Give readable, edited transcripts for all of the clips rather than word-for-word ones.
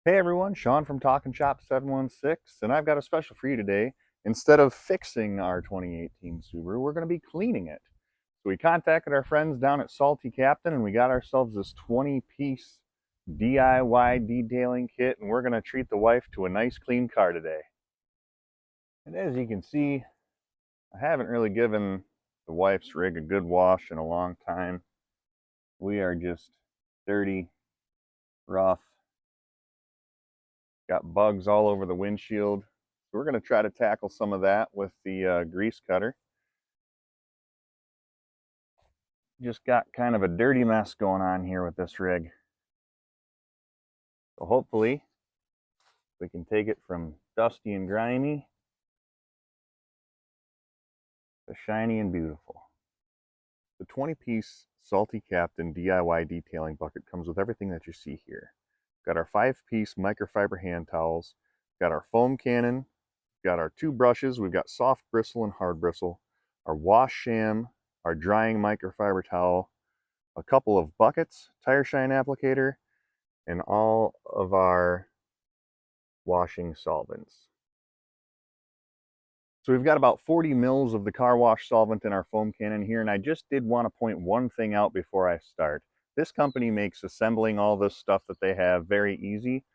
Hey everyone, Sean from Talkin' Shop 716, and I've got a special for you today. Instead of fixing our 2018 Subaru, we're going to be cleaning it. So we contacted our friends down at Salty Captain and we got ourselves this 20-piece DIY detailing kit, and we're going to treat the wife to a nice clean car today. And as you can see, I haven't really given the wife's rig a good wash in a long time. We are just dirty, rough, got bugs all over the windshield. So we're going to try to tackle some of that with the grease cutter. Just got kind of a dirty mess going on here with this rig. So hopefully we can take it from dusty and grimy to shiny and beautiful. The 20-piece Salty Captain DIY detailing bucket comes with everything that you see here. Got our 5-piece microfiber hand towels, got our foam cannon, got our 2 brushes, we've got soft bristle and hard bristle, our wash sham, our drying microfiber towel, a couple of buckets, tire shine applicator, and all of our washing solvents. So we've got about 40 mils of the car wash solvent in our foam cannon here, and I just did want to point one thing out before I start. This company makes assembling all this stuff that they have very easy.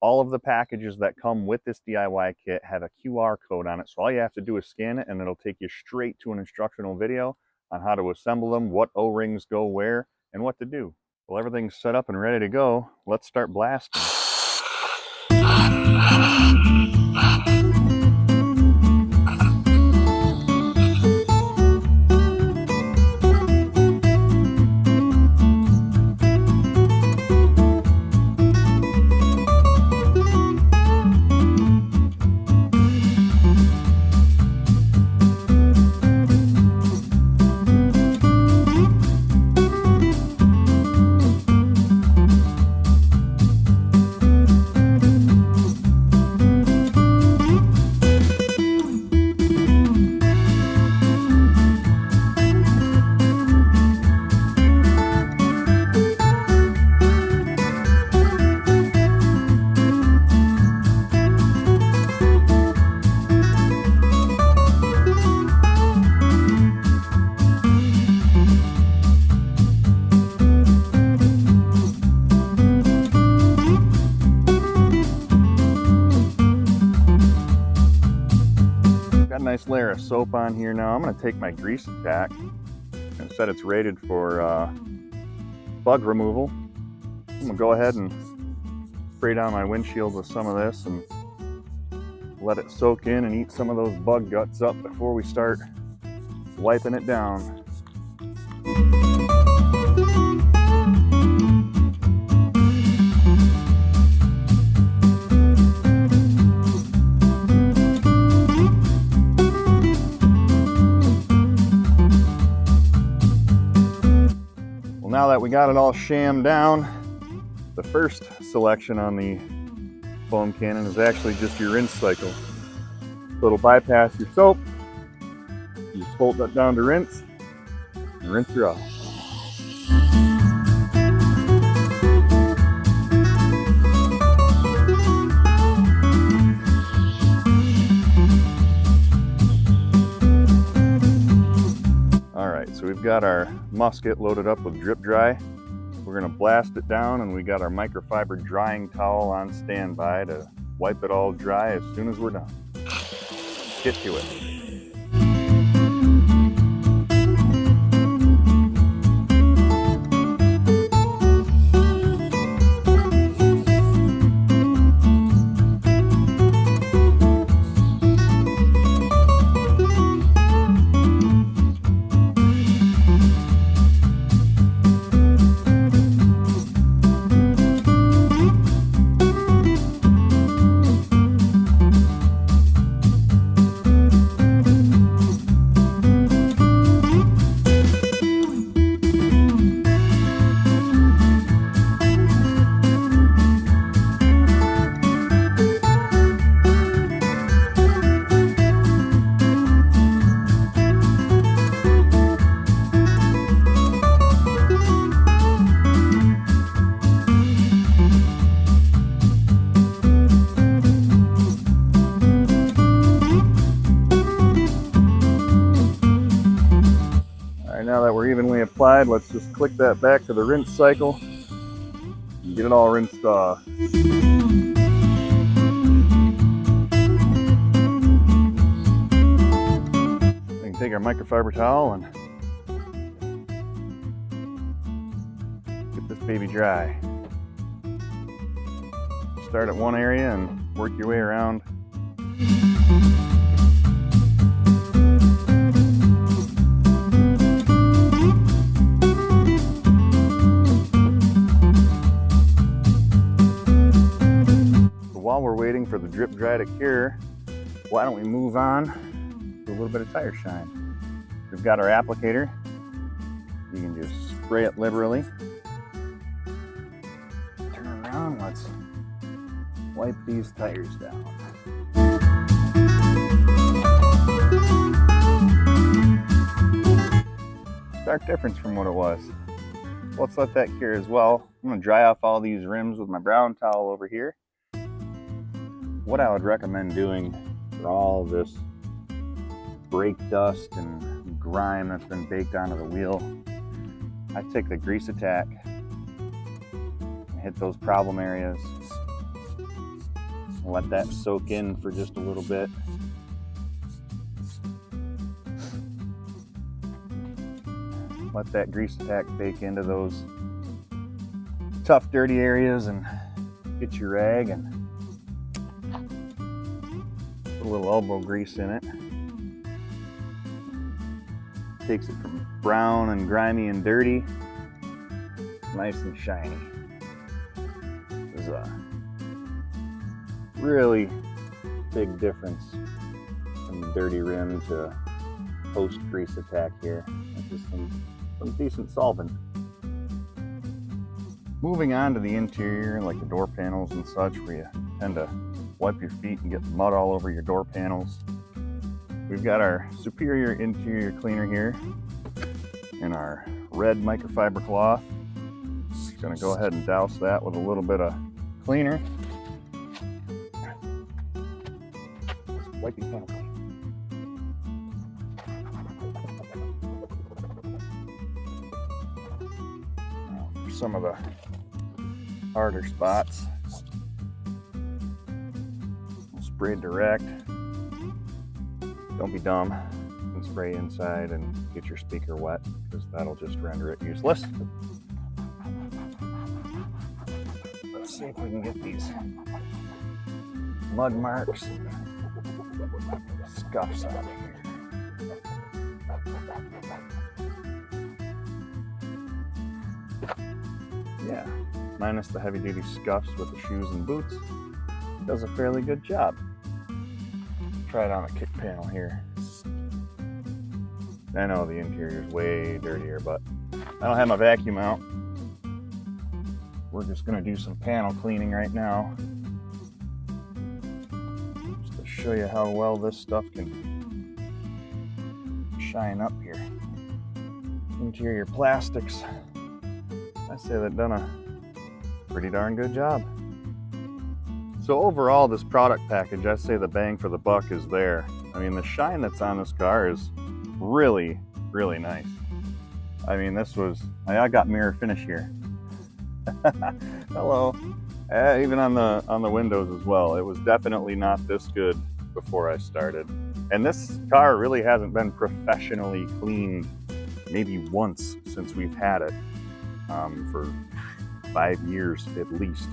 All of the packages that come with this DIY kit have a QR code on it, so all you have to do is scan it and it'll take you straight to an instructional video on how to assemble them, what O-rings go where, and what to do. Well, everything's set up and ready to go. Let's start blasting. Got a nice layer of soap on here now. I'm going to take my grease attack and set it's rated for bug removal. I'm going to go ahead and spray down my windshield with some of this and let it soak in and eat some of those bug guts up before we start wiping it down. Now that we got it all shammed down, the first selection on the foam cannon is actually just your rinse cycle. So it'll bypass your soap. You just hold that down to rinse and rinse her off. So we've got our musket loaded up with drip dry. We're going to blast it down, and we got our microfiber drying towel on standby to wipe it all dry as soon as we're done. Get to it. Now that we're evenly applied, let's just click that back to the rinse cycle and get it all rinsed off. We can take our microfiber towel and get this baby dry. Start at one area and work your way around. While we're waiting for the drip dry to cure, why don't we move on to a little bit of tire shine? We've got our applicator. You can just spray it liberally. Turn around, let's wipe these tires down. Stark difference from what it was. Let's let that cure as well. I'm gonna dry off all these rims with my brown towel over here. What I would recommend doing for all of this brake dust and grime that's been baked onto the wheel, I take the grease attack and hit those problem areas and let that soak in for just a little bit. Let that grease attack bake into those tough, dirty areas, and get your rag and a little elbow grease in it. Takes it from brown and grimy and dirty, nice and shiny. There's a really big difference from the dirty rim to post grease attack here. That's just some decent solvent. Moving on to the interior, like the door panels and such, where you tend to wipe your feet and get mud all over your door panels. We've got our superior interior cleaner here in our red microfiber cloth. Just gonna go ahead and douse that with a little bit of cleaner. Just wipe your panel clean. Now for some of the harder spots, spray direct. Don't be dumb and spray inside and get your speaker wet, because that'll just render it useless. Let's see if we can get these mud marks and scuffs out of here. Yeah, minus the heavy duty scuffs with the shoes and boots, does a fairly good job. Try it on the kick panel here. I know the interior is way dirtier, but I don't have my vacuum out. We're just gonna do some panel cleaning right now, just to show you how well this stuff can shine up here. Interior plastics, I say they've done a pretty darn good job. So overall, this product package, I say the bang for the buck is there. I mean, the shine that's on this car is really, really nice. I mean, this was, I got mirror finish here. Hello. Even on the windows as well. It was definitely not this good before I started. And this car really hasn't been professionally cleaned maybe once since we've had it, for 5 years at least.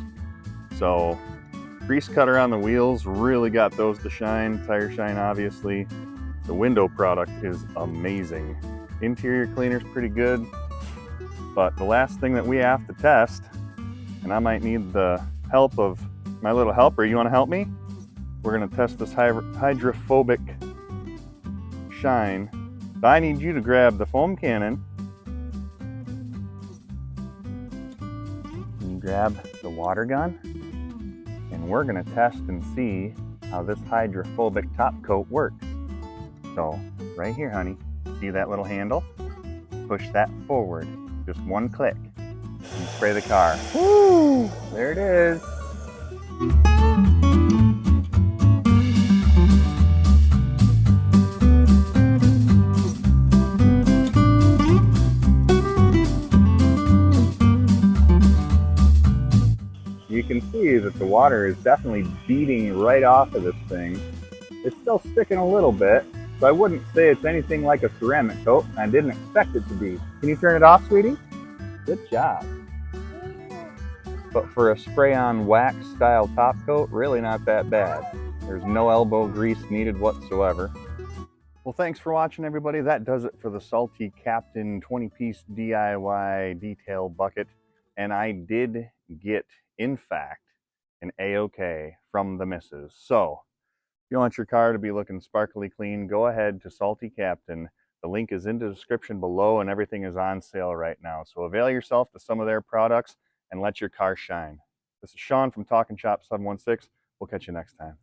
So grease cutter on the wheels really got those to shine. Tire shine, obviously. The window product is amazing. Interior cleaner's pretty good, but the last thing that we have to test, and I might need the help of my little helper. You want to help me? We're going to test this hydrophobic shine. I need you to grab the foam cannon. Can you grab the water gun? And we're going to test and see how this hydrophobic top coat works. So right here, honey, see that little handle? Push that forward, just one click, and spray the car. Woo! There it is. see that the water is definitely beating right off of this thing. It's still sticking a little bit, so I wouldn't say it's anything like a ceramic coat, and I didn't expect it to be. Can you turn it off, sweetie? Good job. But for a spray-on wax style top coat, really not that bad. There's no elbow grease needed whatsoever. Well, thanks for watching, everybody. That does it for the Salty Captain 20-piece DIY detail bucket. And I did get, in fact, an A-OK from the missus. So, if you want your car to be looking sparkly clean, go ahead to Salty Captain. The link is in the description below, and everything is on sale right now. So avail yourself to some of their products and let your car shine. This is Sean from Talking Shop 716. We'll catch you next time.